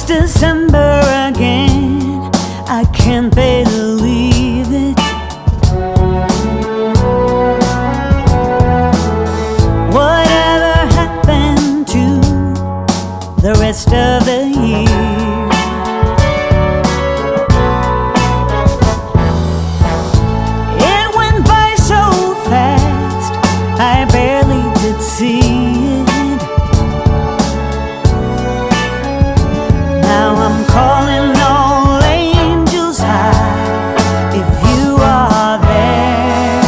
December again, I can't believe it. Whatever happened to the rest of the year? It went by so fast, I barely did see it. Now I'm calling all angels high. If you are there,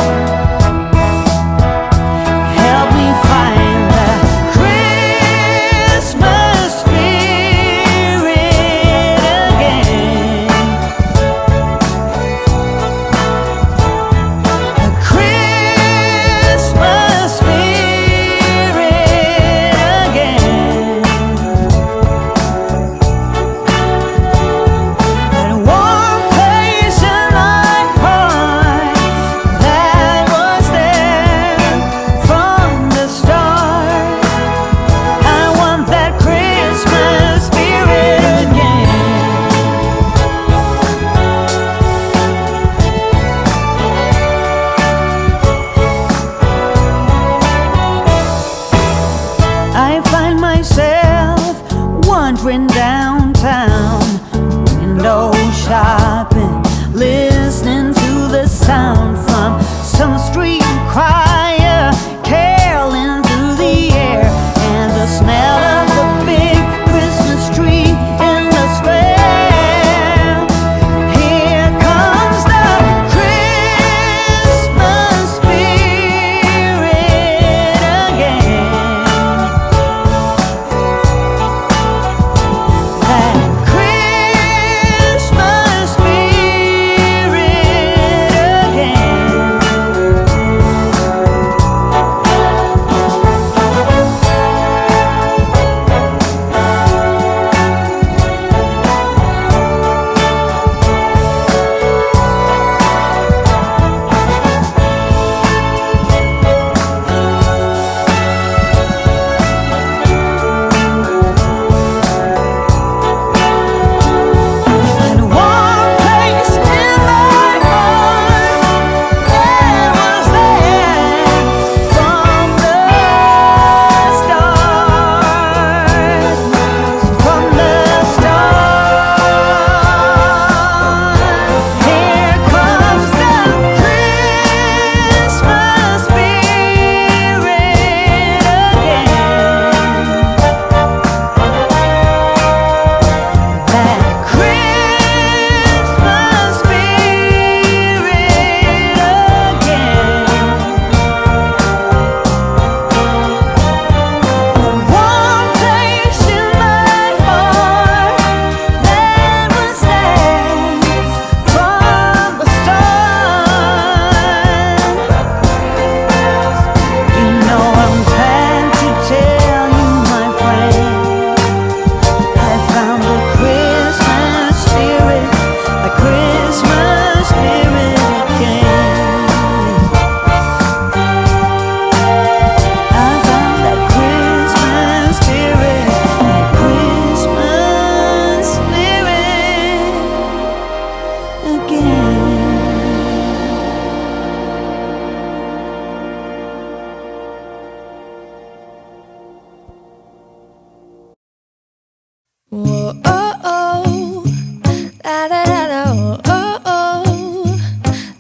help me find the Christmas spirit again. The Christmas spirit again. I find myself wandering downtown, window shopping, listening to the sound from some street crier caroling through the air, and the smell of the big Christmas tree in the square. Here comes the Christmas spirit again. That Christmas spirit again. And one place in my heart that was there from the start, from the start. Here comes the Christmas spirit again. That Christmas spirit again. One place in my heart that was there from the start. You know I'm trying to tell you, my friend, I found the Christmas spirit, the Christmas spirit again. I found that Christmas spirit, that Christmas spirit again. Whoa, oh, oh, la da da da, oh, oh, oh,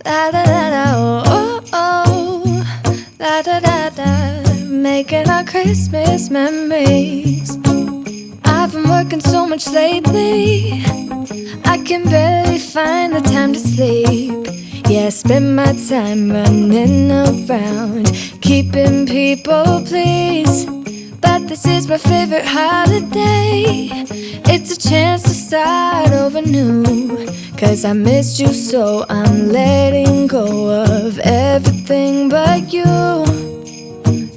la da da da, oh, oh, la da da da, making our Christmas memories. I've been working so much lately, I can barely find the time to sleep. Yeah, I spend my time running around, keeping people pleased. But this is my favorite holiday. It's a chance to start over new. 'Cause I missed you, so I'm letting go of everything but you.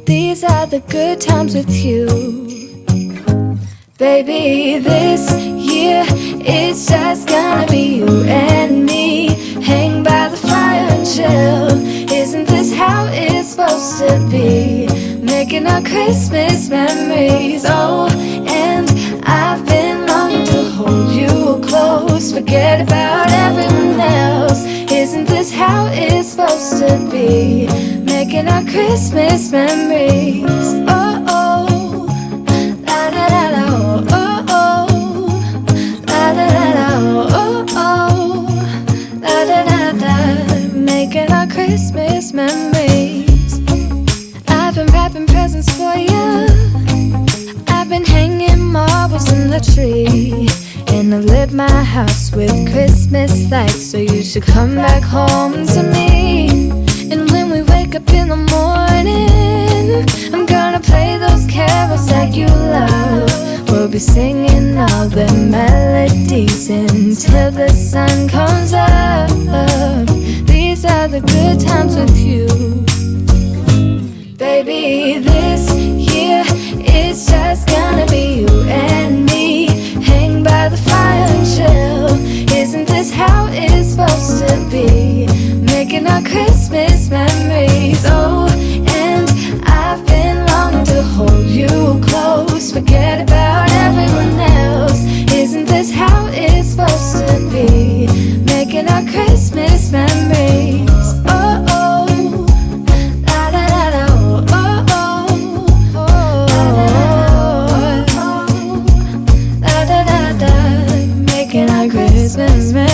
These are the good times with you. Baby, this year it's just gonna be you and me. Hang by the fire and chill. Isn't this how it's supposed to be? Making our Christmas memories. Oh, and I've been longing to be making our Christmas memories. Oh, oh, la da da da, oh, oh, oh, la da da da, oh, oh, la da da da, making our Christmas memories. I've been wrapping presents for you. I've been hanging marbles in the tree, and I've lit my house with Christmas lights, so you should come back home to me. And when we wake up in the morning, I'm gonna play those carols that you love. We'll be singing all the melodies until the sun comes up. These are the good times with you. Baby, this year it's just gonna be you and me. Hang by the fire and chill. Isn't this how it's supposed to be? Making our Christmas memories. Oh, and I've been longing to hold you close. Forget about everyone else. Isn't this how it's supposed to be? Making our Christmas memories. Oh, oh, la da da da, oh, oh, oh, la da da da, making our Christmas memories.